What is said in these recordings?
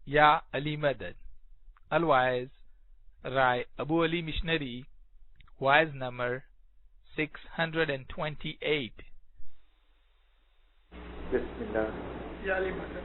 Ya Ali Madad. Otherwise, Rai Abu Ali Missionary, wise number 628. Bismillah. Ya Ali Madad.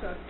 7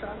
7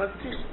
32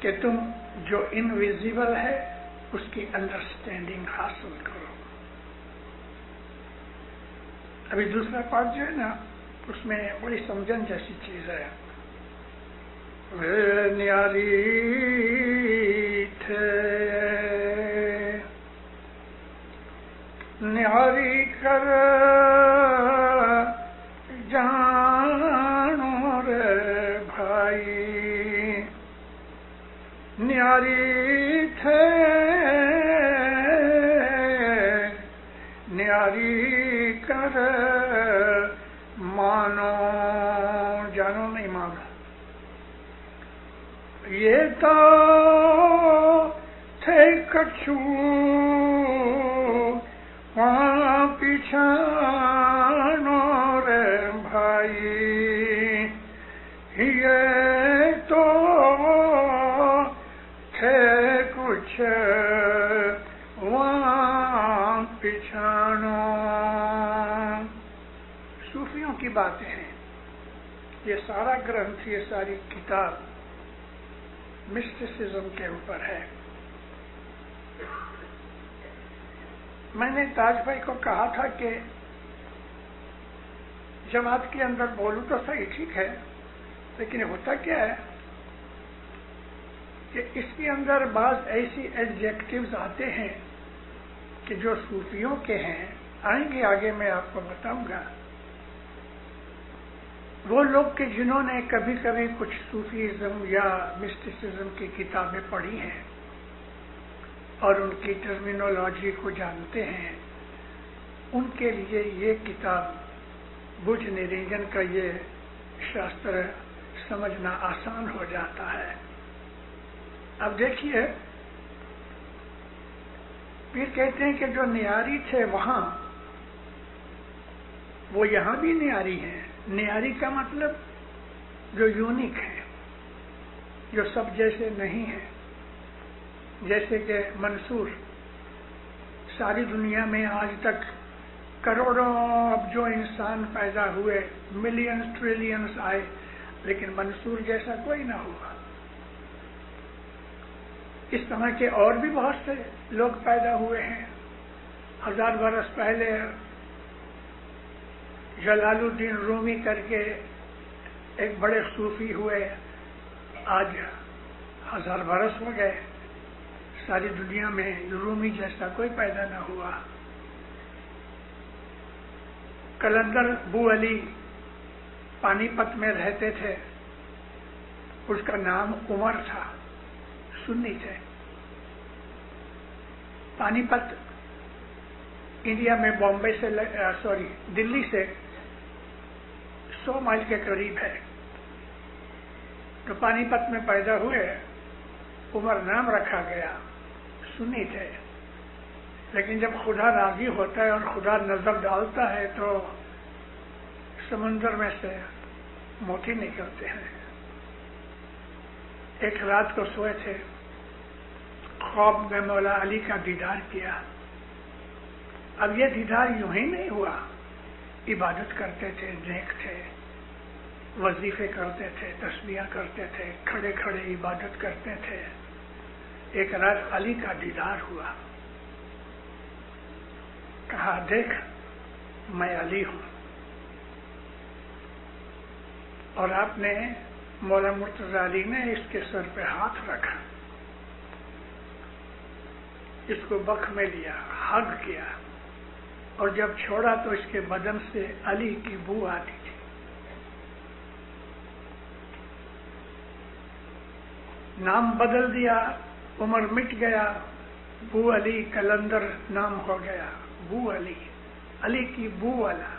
کہ تم جو invisible ہے اس کی انڈرسٹینڈنگ حاصل کرو. ابھی دوسرا پارٹ جو ہے نا اس میں بڑی سمجھن جیسی چیز ہے. وہ نیاری تھے نیاری کر جانو رے بھائی نیاری تھے نیاری کر مانو جانو نہیں مانا. یہ تو تھے کچھو وہاں پیچھانو رے بھائی یہ تو تھے کچھ وہاں پیچھانو. صوفیوں کی باتیں ہیں. یہ سارا گرنتھ یہ ساری کتاب مسٹیسزم کے اوپر ہے. میں نے تاج بھائی کو کہا تھا کہ جماعت کے اندر بولوں تو صحیح ٹھیک ہے لیکن ہوتا کیا ہے کہ اس کے اندر بعض ایسی ایڈجیکٹیوز آتے ہیں کہ جو صوفیوں کے ہیں. آئیں گے آگے میں آپ کو بتاؤں گا. وہ لوگ کہ جنہوں نے کبھی کبھی کچھ صوفیزم یا مسٹیسزم کی کتابیں پڑھی ہیں اور ان کی ٹرمینولوجی کو جانتے ہیں ان کے لیے یہ کتاب بجھ نرنجن کا یہ شاستر سمجھنا آسان ہو جاتا ہے. اب دیکھیے پھر کہتے ہیں کہ جو نیاری تھے وہاں وہ یہاں بھی نیاری ہیں. نیاری کا مطلب جو یونیک ہے جو سب جیسے نہیں ہے. جیسے کہ منصور ساری دنیا میں آج تک کروڑوں اب جو انسان پیدا ہوئے ملینز ٹریلینز آئے لیکن منصور جیسا کوئی نہ ہوا. اس طرح کے اور بھی بہت سے لوگ پیدا ہوئے ہیں. 1000 برس پہلے جلال الدین رومی کر کے ایک بڑے صوفی ہوئے. آج 1000 برس ہو گئے ساری دنیا میں رومی جیسا کوئی پیدا نہ ہوا. کلندر بو علی پانی پت میں رہتے تھے. اس کا نام عمر تھا. سنی تھے. پانی پت انڈیا میں بامبے سے دلی سے 100 مائل کے قریب ہے. تو پانی پت میں پیدا ہوئے. عمر نام رکھا گیا. سنی تھے. لیکن جب خدا راضی ہوتا ہے اور خدا نظر ڈالتا ہے تو سمندر میں سے موتی نکلتے ہیں. ایک رات کو سوئے تھے. خواب میں مولا علی کا دیدار کیا. اب یہ دیدار یوں ہی نہیں ہوا. عبادت کرتے تھے, نیک تھے, وظیفے کرتے تھے, تسبیح کرتے تھے, کھڑے کھڑے عبادت کرتے تھے. ایک رات علی کا دیدار ہوا. کہا دیکھ میں علی ہوں. اور آپ نے مولا مرتضی علی نے اس کے سر پہ ہاتھ رکھا, اس کو بخ میں لیا, ہگ کیا, اور جب چھوڑا تو اس کے بدن سے علی کی بو آتی تھی. نام بدل دیا, عمر مٹ گیا, بو علی کلندر نام ہو گیا. بو علی, علی کی بو والا.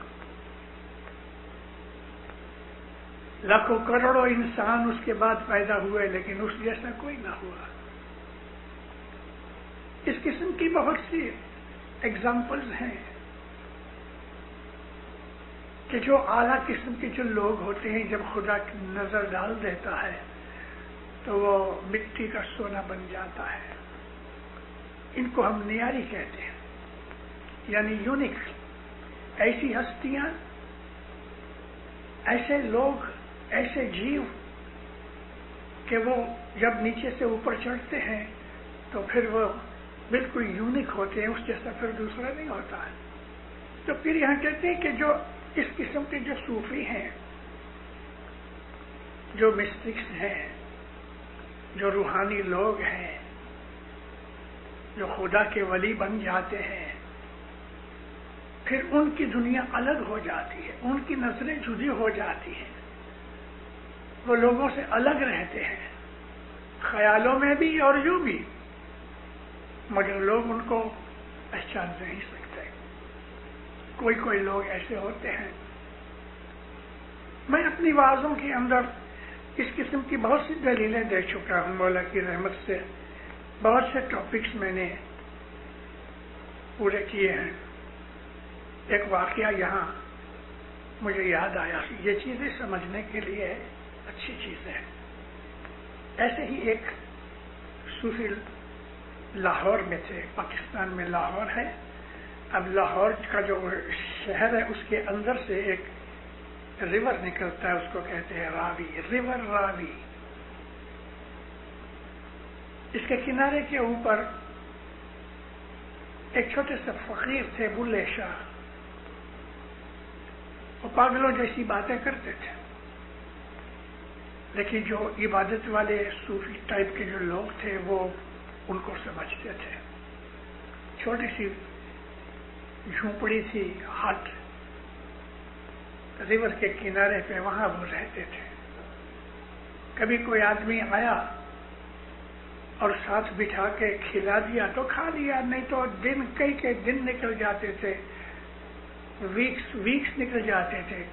لاکھوں کروڑوں انسان اس کے بعد پیدا ہوئے لیکن اس جیسا کوئی نہ ہوا. اس قسم کی بہت سی ایگزامپلز ہیں کہ جو اعلیٰ قسم کے جو لوگ ہوتے ہیں جب خدا کی نظر ڈال دیتا ہے تو وہ مٹی کا سونا بن جاتا ہے. ان کو ہم نیاری کہتے ہیں, یعنی یونیک. ایسی ہستیاں, ایسے لوگ, ایسے جیو کہ وہ جب نیچے سے اوپر چڑھتے ہیں تو پھر وہ بالکل یونیک ہوتے ہیں، اس جیسا پھر دوسرا نہیں ہوتا ہے. تو پھر یہاں کہتے ہیں کہ جو اس قسم کے جو صوفی ہیں، جو مسٹکس ہیں، جو روحانی لوگ ہیں، جو خدا کے ولی بن جاتے ہیں، پھر ان کی دنیا الگ ہو جاتی ہے، ان کی نظریں جدی ہو جاتی ہیں، وہ لوگوں سے الگ رہتے ہیں، خیالوں میں بھی اور یوں بھی، مگر لوگ ان کو پہچان نہیں سکتے. کوئی لوگ ایسے ہوتے ہیں. میں اپنی وعظوں کے اندر اس قسم کی بہت سی دلیلیں دے چکا ہوں. مولا کی رحمت سے بہت سے ٹاپکس میں نے پورے کیے ہیں. ایک واقعہ یہاں مجھے یاد آیا، یہ چیزیں سمجھنے کے لیے اچھی چیز ہے. ایسے ہی ایک صوفی لاہور میں تھے، پاکستان میں لاہور ہے. اب لاہور کا جو شہر ہے اس کے اندر سے ایک ریور نکلتا ہے، اس کو کہتے ہیں راوی، ریور راوی. اس کے کنارے کے اوپر ایک چھوٹے سے فقیر تھے، بلے شاہ. وہ پاگلوں جیسی باتیں کرتے تھے، لیکن جو عبادت والے صوفی ٹائپ کے جو لوگ تھے وہ ان کو سمجھتے تھے. چھوٹی سی جھونپڑی تھی، ہٹ، ریور کے کنارے پہ، وہاں وہ رہتے تھے. کبھی کوئی آدمی آیا اور ساتھ بٹھا کے کھلا دیا تو کھا لیا، نہیں تو دن کئی دن نکل جاتے تھے، ویکس نکل جاتے تھے،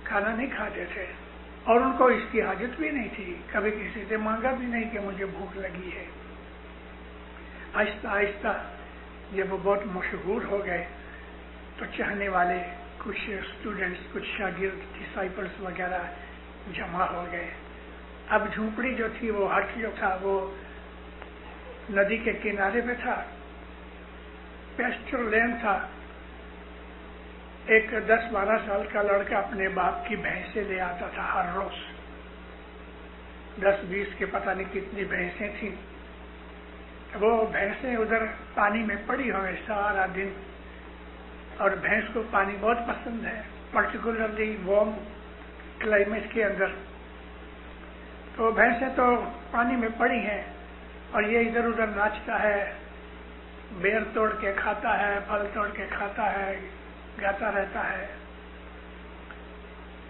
کھانا نہیں کھاتے تھے. اور ان کو اس کی حاجت بھی نہیں تھی، کبھی کسی سے مانگا بھی نہیں کہ مجھے بھوک لگی ہے. آہستہ آہستہ جب وہ بہت مشہور ہو گئے تو چاہنے والے کچھ اسٹوڈنٹس، کچھ شاگرد، ڈسائپلس وغیرہ جمع ہو گئے. اب جھونپڑی جو تھی، وہ ہٹ جو تھا، وہ ندی کے کنارے پہ تھا، پیسچر لینڈ تھا. ایک 10-12 سال کا لڑکا اپنے باپ کی بھینسیں لے آتا تھا ہر روز. 10-20 کے پتہ نہیں کتنی بھینسیں تھیں. وہ بھینسیں ادھر پانی میں پڑی ہوئے سارا دن، اور بھینس کو پانی بہت پسند ہے، پرٹیکولرلی وارم کلائمیٹ کے اندر. تو بھینسیں تو پانی میں پڑی ہیں اور یہ ادھر ادھر ناچتا ہے، بیر توڑ کے کھاتا ہے، پھل توڑ کے کھاتا ہے، گاتا رہتا ہے.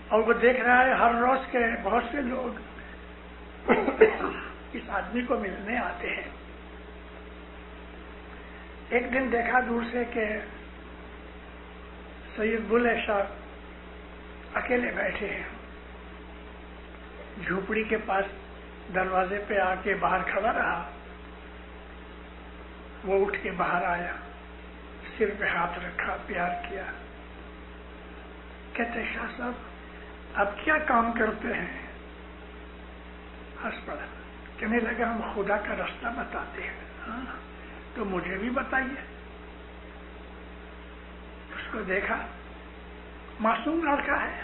اور وہ دیکھ رہا ہے ہر روز کے بہت سے لوگ اس آدمی کو ملنے آتے ہیں. ایک دن دیکھا دور سے کہ سید بلے شاہ اکیلے بیٹھے ہیں، جھوپڑی کے پاس دروازے پہ آ کے باہر کھڑا رہا. وہ اٹھ کے باہر آیا، سر پہ ہاتھ رکھا، پیار کیا. کہتے شاہ صاحب آپ کیا کام کرتے ہیں؟ ہنس پڑا، کہنے لگا ہم خدا کا راستہ بتاتے ہیں. ہاں تو مجھے بھی بتائیے. اس کو دیکھا، معصوم لڑکا ہے،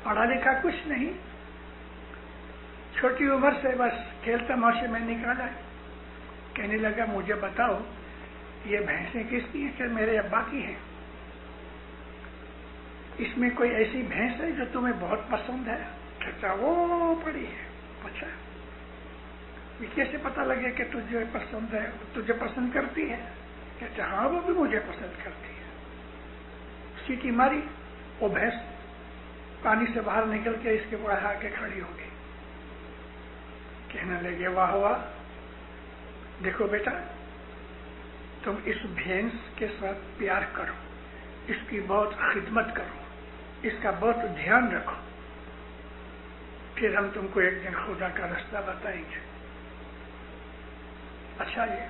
پڑھا لکھا کچھ نہیں، چھوٹی عمر سے بس کھیل تماشے میں نکالا. کہنے لگا مجھے بتاؤ یہ بھینسیں کس کی ہیں؟ کہ میرے ابا کی ہیں. اس میں کوئی ایسی بھینس ہے جو تمہیں بہت پسند ہے؟ کہتا وہ پڑی ہے. اچھا یہ کیسے پتہ لگے کہ تجھے پسند ہے، تجھے پسند کرتی ہے؟ کہتا ہاں وہ بھی مجھے پسند کرتی ہے. سیٹی ماری، وہ بھینس پانی سے باہر نکل کے اس کے پاس آ کے کھڑی ہو گئی. کہنے لگے واہ واہ، دیکھو بیٹا تم اس بھینس کے ساتھ پیار کرو، اس کی بہت خدمت کرو، اس کا بہت دھیان رکھو، پھر ہم تم کو ایک دن خدا کا راستہ بتائیں گے. اچھا جی.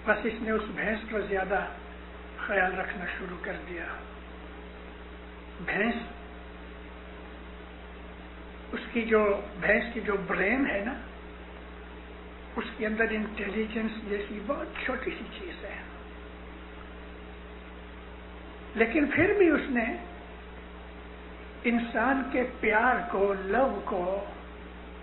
بس اس نے اس بھینس کو زیادہ خیال رکھنا شروع کر دیا. بھینس کی جو برین ہے نا، اس کے اندر انٹیلیجنس جیسی بہت چھوٹی سی چیز ہے، لیکن پھر بھی اس نے انسان کے پیار کو، لو کو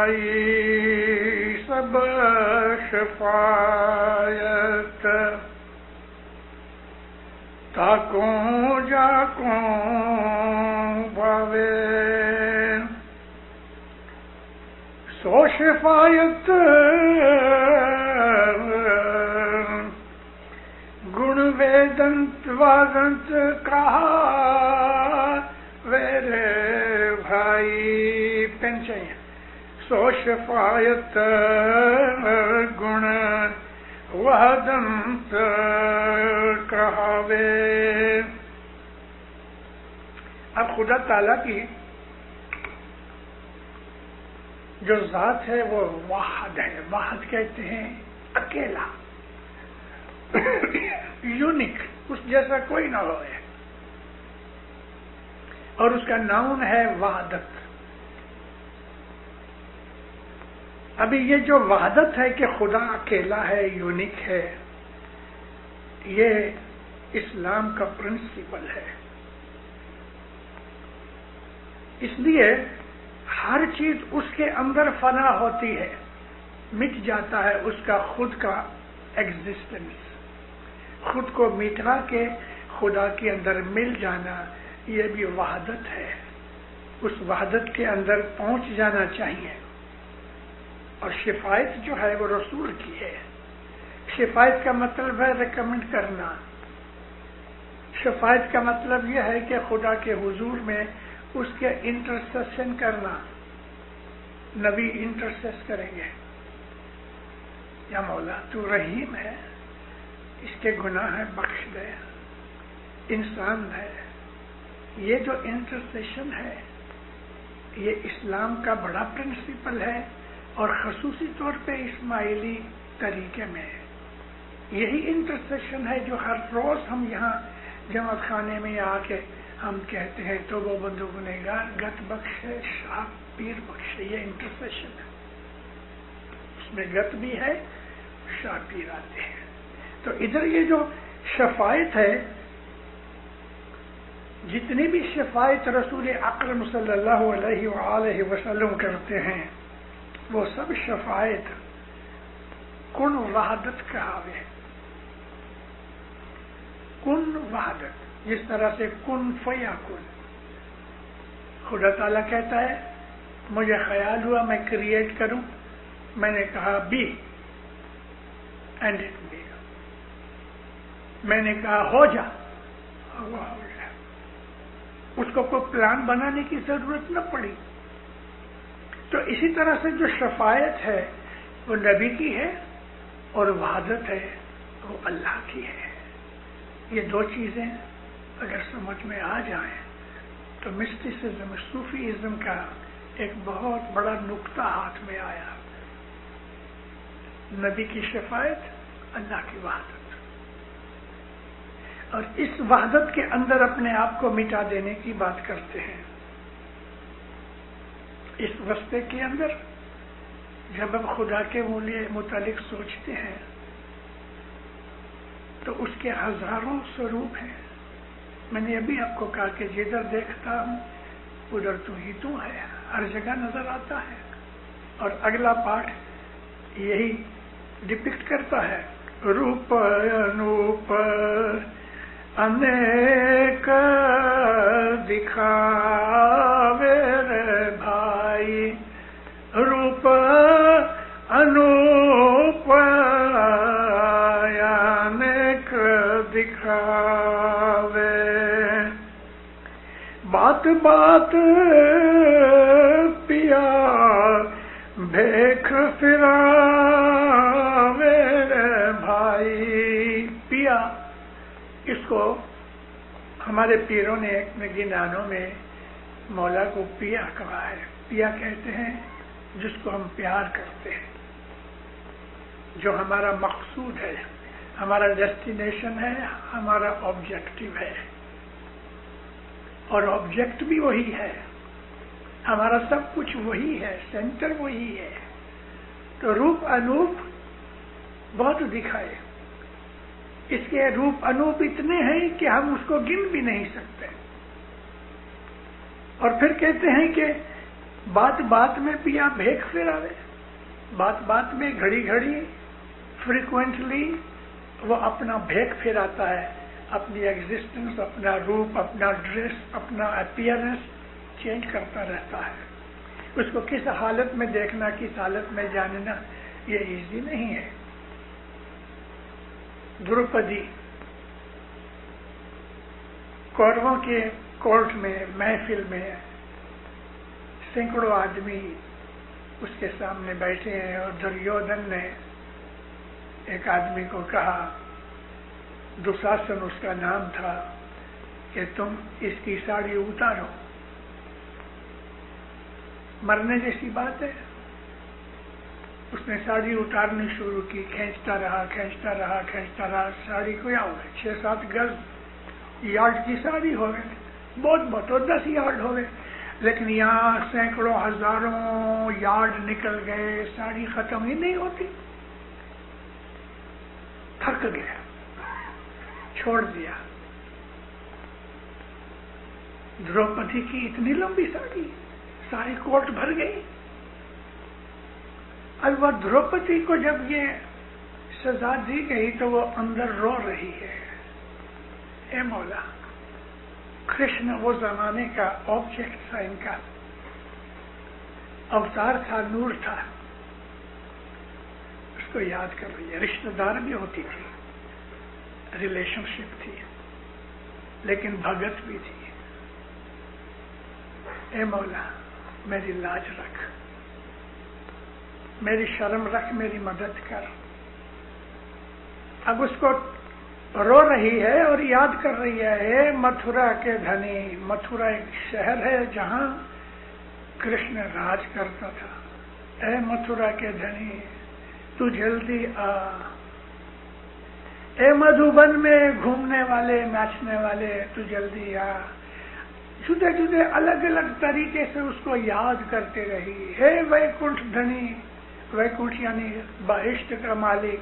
بھائی سب شفاعت تاکوں جاکوں بھاوے سو شفاعت گن ویدنت وادنت کہا ویرے بھائی پین چاہیے سو شفاعت گن وادنت کہاوے. اب خدا تعالیٰ کی جو ذات ہے وہ واحد ہے. واحد کہتے ہیں اکیلا، یونیک، اس جیسا کوئی نہ ہو، اور اس کا نام ہے وحدت. ابھی یہ جو وحدت ہے کہ خدا اکیلا ہے، یونیک ہے، یہ اسلام کا پرنسپل ہے. اس لیے ہر چیز اس کے اندر فنا ہوتی ہے، مٹ جاتا ہے اس کا خود کا ایگزسٹنس. خود کو مٹا کے خدا کے اندر مل جانا، یہ بھی وحدت ہے. اس وحدت کے اندر پہنچ جانا چاہیے. اور شفاعت جو ہے وہ رسول کی ہے. شفاعت کا مطلب ہے ریکمنڈ کرنا. شفاعت کا مطلب یہ ہے کہ خدا کے حضور میں اس کے انٹرسیشن کرنا. نبی انٹرسیس کریں گے، یا مولا تو رحیم ہے، اس کے گناہ بخش دے، انسان ہے. یہ جو انٹرسیشن ہے یہ اسلام کا بڑا پرنسپل ہے، اور خصوصی طور پہ اسماعیلی طریقے میں یہی انٹرسیشن ہے جو ہر روز ہم یہاں جماعت خانے میں آ کے ہم کہتے ہیں تو وہ بندو گنہگار گت بخش ہے، شاہ پیر بخش ہے. یہ انٹرسیشن ہے، اس میں گت بھی ہے، شاہ پیر آتے ہیں. تو ادھر یہ جو شفاعت ہے، جتنی بھی شفاعت رسول اکرم صلی اللہ علیہ وآلہ وسلم کرتے ہیں وہ سب شفاعت کن وحدت کہاوے. کن وحدت، جس طرح سے کن فیکن. خدا تعالیٰ کہتا ہے مجھے خیال ہوا میں کریٹ کروں، میں نے کہا بی اینڈ اٹ بی. میں نے کہا ہو جا، وہ ہو جا. اس کو کوئی پلان بنانے کی ضرورت نہ پڑی. تو اسی طرح سے جو شفاعت ہے وہ نبی کی ہے، اور وحدت ہے وہ اللہ کی ہے. یہ دو چیزیں اگر سمجھ میں آ جائیں تو مسٹیسزم، صوفیزم کا ایک بہت بڑا نقطہ ہاتھ میں آیا. نبی کی شفاعت، اللہ کی وحدت. اور اس وحدت کے اندر اپنے آپ کو مٹا دینے کی بات کرتے ہیں. اس رستے کے اندر جب ہم خدا کے متعلق سوچتے ہیں تو اس کے ہزاروں سوروپ ہیں. میں نے ابھی آپ کو کہا کہ جدھر دیکھتا ہوں ادھر تو ہی تو ہے، ہر جگہ نظر آتا ہے. اور اگلا پارٹ یہی ڈپکٹ کرتا ہے. روپ انوپ انیک دکھاوے رے بھائی، روپ انوپ انیک دکھاوے. بات بات پیا بھیک پھراوے رے بھائی. پیا، اس کو ہمارے پیروں نے اپنے گنانوں میں مولا کو پیا کہا ہے. پیا کہتے ہیں جس کو ہم پیار کرتے ہیں، جو ہمارا مقصود ہے، ہمارا ڈیسٹینیشن ہے، ہمارا آبجیکٹو ہے. اور آبجیکٹ بھی وہی ہے، ہمارا سب کچھ وہی ہے، سینٹر وہی ہے. تو روپ انوپ بہت دکھائے. اس کے روپ انوپ اتنے ہیں کہ ہم اس کو گن بھی نہیں سکتے. اور پھر کہتے ہیں کہ بات بات میں پیا بھیک پھراوے، بات بات میں گھڑی گھڑی فریکوینٹلی وہ اپنا بھیک پھراتا ہے، اپنی ایگزسٹنس، اپنا روپ، اپنا ڈریس، اپنا اپیئرنس چینج کرتا رہتا ہے. اس کو کس حالت میں دیکھنا، کس حالت میں جاننا یہ ایزی نہیں ہے. دروپدی کوروں کے کورٹ میں، محفل میں سینکڑوں آدمی اس کے سامنے بیٹھے ہیں، اور دریودھن نے ایک آدمی کو کہا، دشاسن اس کا نام تھا، کہ تم اس کی ساڑی اتارو. مرنے جیسی بات ہے. اس نے ساڑی اتارنی شروع کی، کھینچتا رہا کھینچتا رہا کھینچتا رہا. ساڑی کو کیا ہو گئے 6-7 گز یارڈ کی ساڑی ہو گئے، بہت بہت 10 یارڈ ہو گئے. لیکن یہاں سینکڑوں ہزاروں یارڈ نکل گئے، ساڑی ختم ہی نہیں ہوتی. تھک گیا، چھوڑ دیا. دروپدی کی اتنی لمبی ساڑی، ساری کوٹ بھر گئی. اب وہ دروپدی کو جب یہ سزا دی گئی تو وہ اندر رو رہی ہے، اے مولا، کرشن وہ زمانے کا آبجیکٹ تھا، ان کا اوتار تھا، نور تھا. اس کو یاد کر رہی ہے. رشتہ دار بھی ہوتی تھی، ریلیشن شپ تھی، لیکن بھگت بھی تھی. اے مولا، میری لاج رکھ، میری شرم رکھ، میری مدد کر. اب اس کو رو رہی ہے اور یاد کر رہی ہے، اے متھرا کے دھنی. متھرا ایک شہر ہے جہاں کرشن راج کرتا تھا. اے متھرا کے دھنی، تو جلدی آ. اے مدھوبن میں گھومنے والے، ناچنے والے، تو جلدی آ. جدے جدے الگ الگ طریقے سے اس کو یاد کرتے رہی. ہے ویکنٹھ دھنی، ویکنٹھ یعنی بہشت کا مالک.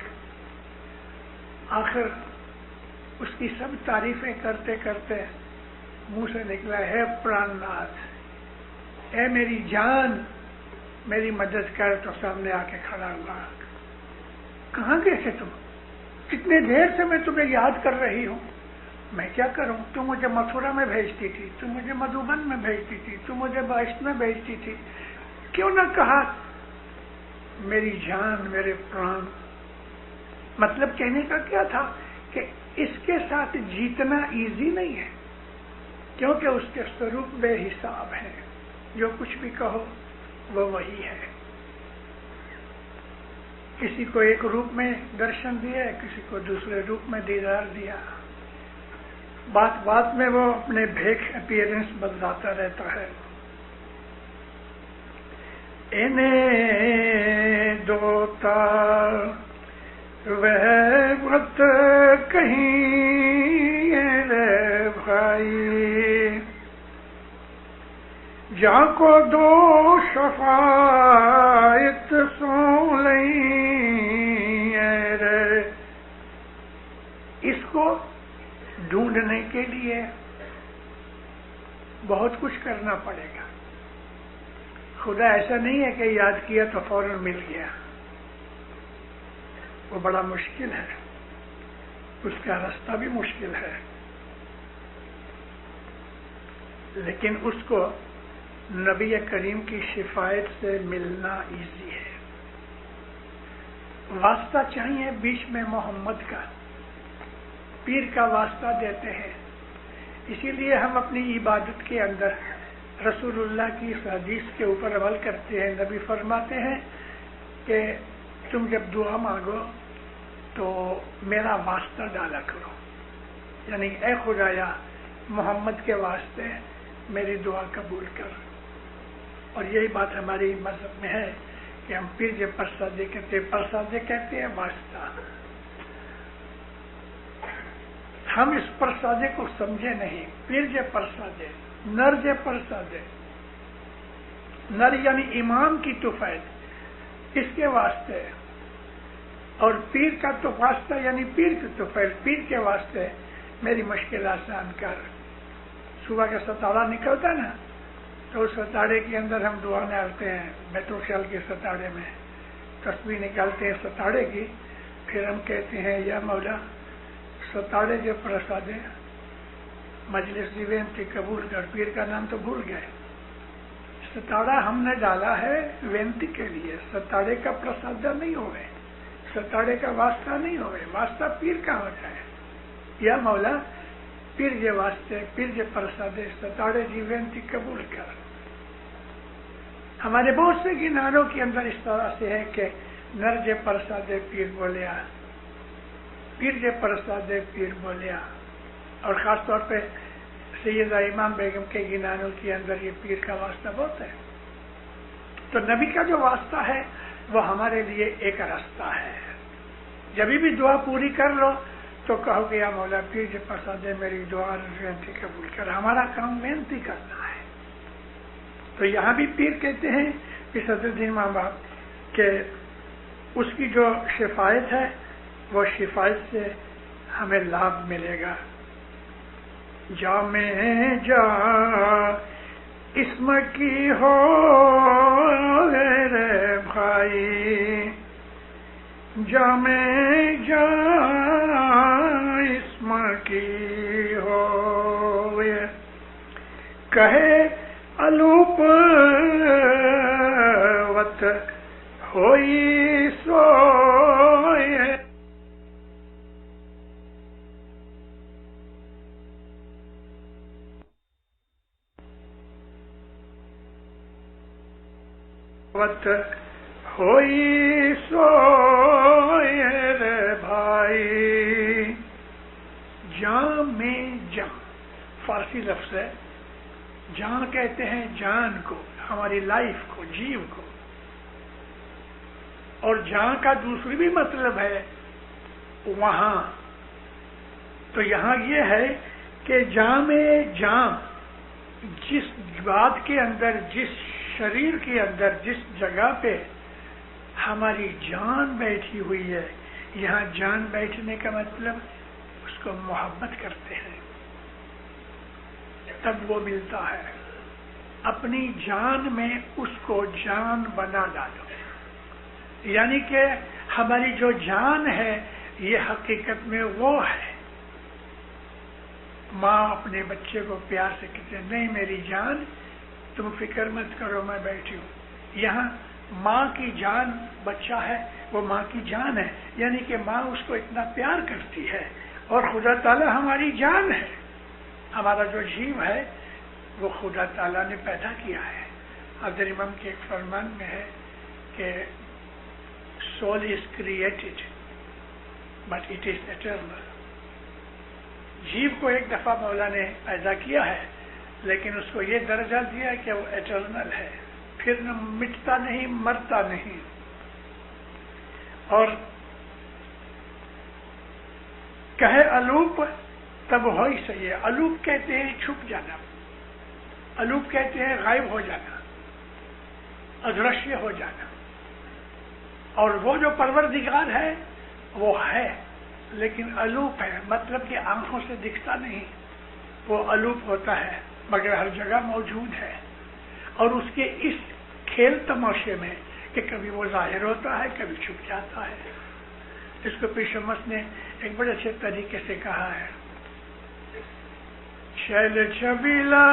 آخر اس کی سب تعریفیں کرتے کرتے منہ سے نکلا، ہے پران ناتھ، اے میری جان، میری مدد کر. تو سامنے آ کے کھڑا ہوا. کہاں گئے تھے تم؟ کتنے دیر سے میں تمہیں یاد کر رہی ہوں. میں کیا کروں؟ تم مجھے متھرا میں بھیجتی تھی، تم مجھے مدھوبن میں بھیجتی تھی، تم مجھے بہشت میں بھیجتی تھی. کیوں نہ کہا میری جان، میرے پران؟ مطلب کہنے کا کیا تھا کہ اس کے ساتھ جیتنا ایزی نہیں ہے، کیونکہ اس کے سوروپ بے حساب ہے. جو کچھ بھی کہو وہ وہی ہے. کسی کو ایک روپ میں درشن دیا، کسی کو دوسرے روپ میں دیدار دیا. بات بات میں وہ اپنے بھیک اپیئرنس بدلاتا رہتا ہے. انہیں دوتا وہ وقت کہیں رے بھائی، جا کو دو شفاعت سن لیں رے. اس کو ڈھونڈنے کے لیے بہت کچھ کرنا پڑے گا. خدا ایسا نہیں ہے کہ یاد کیا تو فوراً مل گیا. وہ بڑا مشکل ہے، اس کا راستہ بھی مشکل ہے، لیکن اس کو نبی کریم کی شفاعت سے ملنا ایزی ہے. واسطہ چاہیے بیچ میں محمد کا، پیر کا واسطہ دیتے ہیں. اسی لیے ہم اپنی عبادت کے اندر رسول اللہ کی اس حدیث کے اوپر عمل کرتے ہیں. نبی فرماتے ہیں کہ تم جب دعا مانگو تو میرا واسطہ ڈالا کرو، یعنی اے خدایا محمد کے واسطے میری دعا قبول کر. اور یہی بات ہماری مذہب میں ہے کہ ہم پیر جب پرسادے کہتے ہیں واسطہ. ہم اس پرسادے کو سمجھے نہیں. پیر جے پرسادے، نر جے پرسادے، نر یعنی امام کی توفیل، اس کے واسطے. اور پیر کا تو واسطہ یعنی پیر کی توفیل، پیر کے واسطے میری مشکل آسان کر. صبح کا ستارہ نکلتا نا تو اس ستاڑے کے اندر ہم دعا ڈالتے ہیں، بیت الخیال کے ستاڑے میں تسبیح نکالتے ہیں ستاڑے کی، پھر ہم کہتے ہیں یا مولا ستاڑے جو پرسادے مجلس دی وینتی قبول کر. پیر کا نام تو بھول گئے. ستاڑا ہم نے ڈالا ہے وینتی کے لیے، ستاڑے کا پرسادہ نہیں ہوئے، ستاڑے کا واسطہ نہیں ہوئے. واسطہ پیر کا ہوتا ہے. یا مولا پیر جے واسطے پیر جے پرسادے ستاڑے جی وینتی قبول کر. ہمارے بہت سے گناروں کے اندر اس طرح سے ہے کہ نر جے پرسادے پیر بولیا، پیر جے پرسادے پیر بولیا. اور خاص طور پہ سیدہ امام بیگم کے گنانوں کے اندر یہ پیر کا واسطہ بہت ہے. تو نبی کا جو واسطہ ہے وہ ہمارے لیے ایک راستہ ہے. جب بھی دعا پوری کر لو تو کہو کہ یا مولا پیر جے پرسادے میری دعا وینتی قبول کر. ہمارا کام وینتی کرنا ہے. تو یہاں بھی پیر کہتے ہیں کہ صدر الدین ماں باپ کہ اس کی جو شفاعت ہے وہ شفاعت سے ہمیں لابھ ملے گا. جا میں جا اسم کی ہو رے بھائی، جا میں جا اسم کی ہو، کہے الوپ وت ہوئی سوئے. وت ہوئی سوئے رے بھائی. جان میں جان فارسی لفظ ہے. جان کہتے ہیں جان کو، ہماری لائف کو، جیو کو. اور جان کا دوسری بھی مطلب ہے وہاں. تو یہاں یہ ہے کہ جان میں جان، جس بات کے اندر، جس شریر کے اندر، جس جگہ پہ ہماری جان بیٹھی ہوئی ہے، یہاں جان بیٹھنے کا مطلب اس کو محبت کرتے ہیں تب وہ ملتا ہے. اپنی جان میں اس کو جان بنا ڈالو. یعنی کہ ہماری جو جان ہے یہ حقیقت میں وہ ہے. ماں اپنے بچے کو پیار سے کہتے ہیں نہیں میری جان تم فکر مت کرو میں بیٹھی ہوں. یہاں ماں کی جان بچہ ہے، وہ ماں کی جان ہے. یعنی کہ ماں اس کو اتنا پیار کرتی ہے. اور خدا تعالیٰ ہماری جان ہے. ہمارا جو جیو ہے وہ خدا تعالیٰ نے پیدا کیا ہے. حضرت امام کے ایک فرمان میں ہے کہ soul is created but it is eternal. Jio کو ایک دفعہ مولا نے پیدا کیا ہے لیکن اس کو یہ درجہ دیا ہے کہ وہ ایٹرنل ہے، پھر نہ مٹتا نہیں، مرتا نہیں. اور کہے الوپ تب ہو ہی صحیح ہے. الوپ کہتے ہیں چھپ جانا، الوپ کہتے ہیں غائب ہو جانا، ادرشیہ ہو جانا. اور وہ جو پروردگار ہے وہ ہے لیکن الوپ ہے، مطلب کہ آنکھوں سے دکھتا نہیں. وہ الوپ ہوتا ہے مگر ہر جگہ موجود ہے. اور اس کے اس کھیل تماشے میں کہ کبھی وہ ظاہر ہوتا ہے کبھی چھپ جاتا ہے. اس کو پیر شمس نے ایک بڑے اچھے طریقے سے کہا ہے. شیل چھبیلا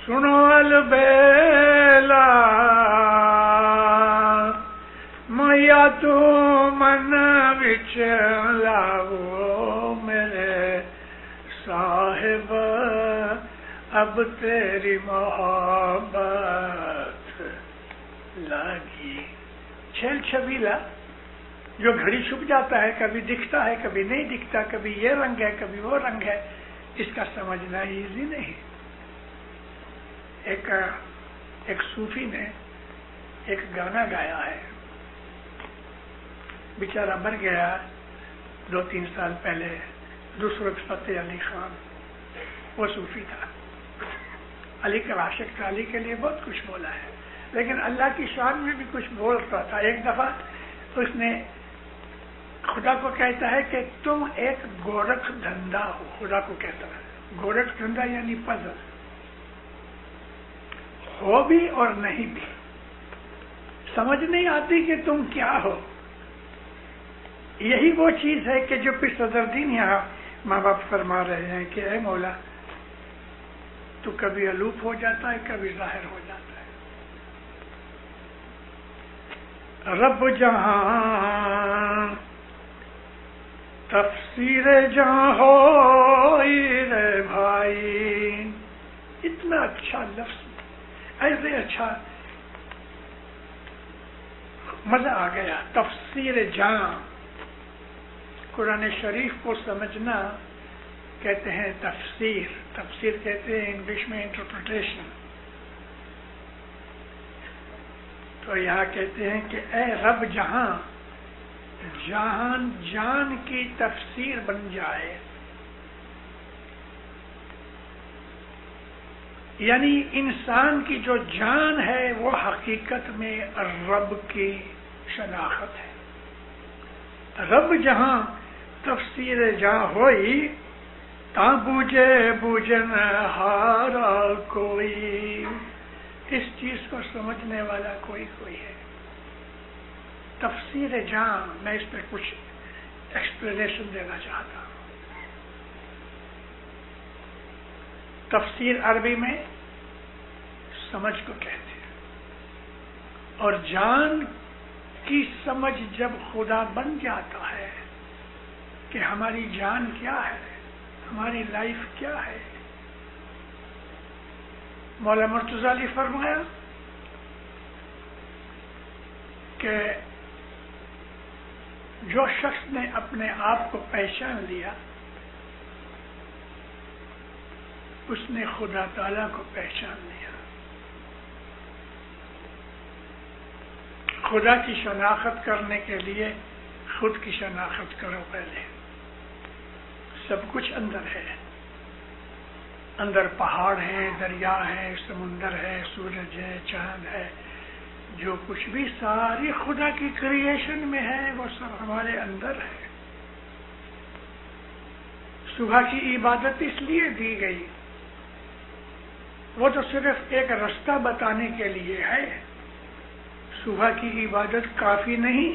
سنو البیلا میا تو من وچ لاو میرے صاحب اب تیری محبت لگی. چھیل چھبیلا جو گھڑی چھپ جاتا ہے، کبھی دکھتا ہے کبھی نہیں دکھتا، کبھی یہ رنگ ہے کبھی وہ رنگ ہے، اس کا سمجھنا ایزی نہیں. ایک صوفی نے ایک گانا گایا ہے، بیچارہ مر گیا 2-3 سال پہلے. دوسروں فتح علی خان، وہ صوفی تھا، علی کا عاشق تھا، علی کے لیے بہت کچھ بولا ہے لیکن اللہ کی شان میں بھی کچھ بولتا تھا. ایک دفعہ اس نے خدا کو کہتا ہے کہ تم ایک گورکھ دھندا ہو. خدا کو کہتا ہے گورکھ دھندا یعنی پزل. ہو بھی اور نہیں بھی. سمجھ نہیں آتی کہ تم کیا ہو. یہی وہ چیز ہے کہ جو پھر صدر دین یہاں ماں باپ فرما رہے ہیں کہ اے مولا تو کبھی الوپ ہو جاتا ہے، کبھی ظاہر ہو جاتا ہے. رب جہاں تفسیر جہاں ہوئی رے بھائی. اتنا اچھا لفظ، ایسے اچھا مزہ آ گیا. تفسیر جہاں، قرآن شریف کو سمجھنا کہتے ہیں تفسیر. تفسیر کہتے ہیں انگلش میں انٹرپریٹیشن. تو یہاں کہتے ہیں کہ اے رب جہاں جہان جان کی تفسیر بن جائے، یعنی انسان کی جو جان ہے وہ حقیقت میں رب کی شناخت ہے. رب جہاں تفسیر جہاں ہوئی تا بوجھے بوجھن ہارا کوئی. اس چیز کو سمجھنے والا کوئی ہے. تفسیر جہاں، میں اس پہ کچھ ایکسپلینیشن دینا چاہتا ہوں. تفسیر عربی میں سمجھ کو کہتے ہیں، اور جان کی سمجھ جب خدا بن جاتا ہے کہ ہماری جان کیا ہے، ہماری لائف کیا ہے. مولا مرتضی علی فرمایا کہ جو شخص نے اپنے آپ کو پہچان لیا اس نے خدا تعالیٰ کو پہچان لیا. خدا کی شناخت کرنے کے لیے خود کی شناخت کرو پہلے. سب کچھ اندر ہے. اندر پہاڑ ہیں، دریا ہے، سمندر ہے، سورج ہے، چاند ہے. جو کچھ بھی ساری خدا کی کریشن میں ہے وہ سب ہمارے اندر ہے. صبح کی عبادت اس لیے دی گئی، وہ تو صرف ایک رستہ بتانے کے لیے ہے. صبح کی عبادت کافی نہیں،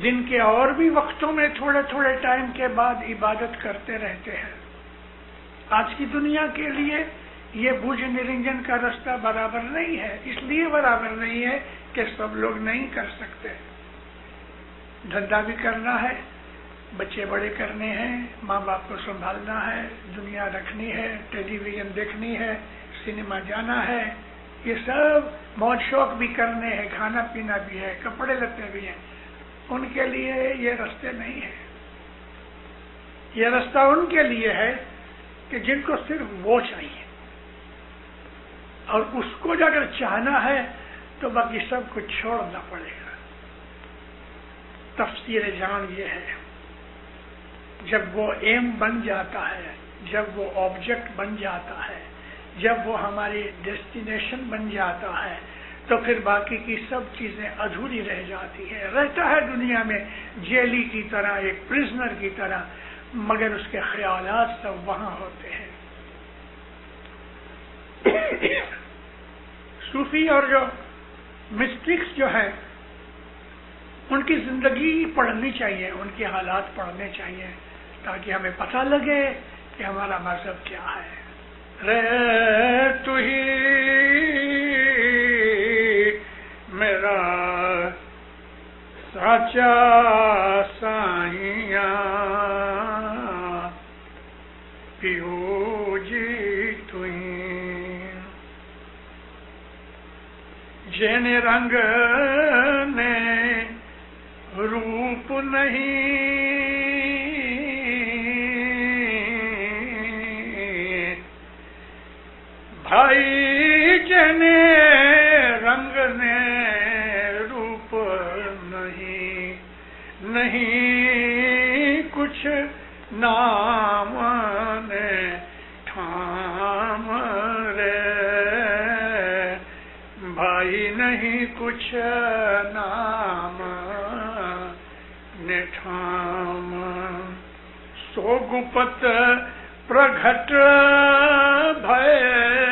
دن کے اور بھی وقتوں میں تھوڑے تھوڑے ٹائم کے بعد عبادت کرتے رہتے ہیں. آج کی دنیا کے لیے یہ بوجھ نرنجن کا رستہ برابر نہیں ہے. اس لیے برابر نہیں ہے کہ سب لوگ نہیں کر سکتے. دھندا بھی کرنا ہے، بچے بڑے کرنے ہیں، ماں باپ کو سنبھالنا ہے، دنیا رکھنی ہے، ٹیلی ویژن دیکھنی ہے، سنیما جانا ہے، یہ سب موج شوق بھی کرنے ہیں، کھانا پینا بھی ہے، کپڑے لتے بھی ہیں. ان کے لیے یہ رستے نہیں ہیں. یہ رستہ ان کے لیے ہے کہ جن کو صرف وہ چاہیے، اور اس کو جو اگر چاہنا ہے تو باقی سب کو چھوڑنا پڑے گا. تفسیر جان یہ ہے، جب وہ ایم بن جاتا ہے، جب وہ آبجیکٹ بن جاتا ہے، جب وہ ہماری ڈیسٹینیشن بن جاتا ہے تو پھر باقی کی سب چیزیں ادھوری رہ جاتی ہے. رہتا ہے دنیا میں جیلی کی طرح، ایک پرزنر کی طرح، مگر اس کے خیالات سب وہاں ہوتے ہیں. صوفی اور جو مسٹکس جو ہیں ان کی زندگی پڑھنی چاہیے، ان کے حالات پڑھنے چاہیے تاکہ ہمیں پتہ لگے کہ ہمارا مذہب کیا ہے. رے تو ہی میرا سچا سائیاں، پیو جی تو ہی جن رنگ نے روپ نہیں، بھائی جن رنگ نے روپ نہیں، نہیں کچھ نام نے ٹھام رے بھائی، نہیں کچھ نام نے ٹھام. سو گپت پرگٹ بھے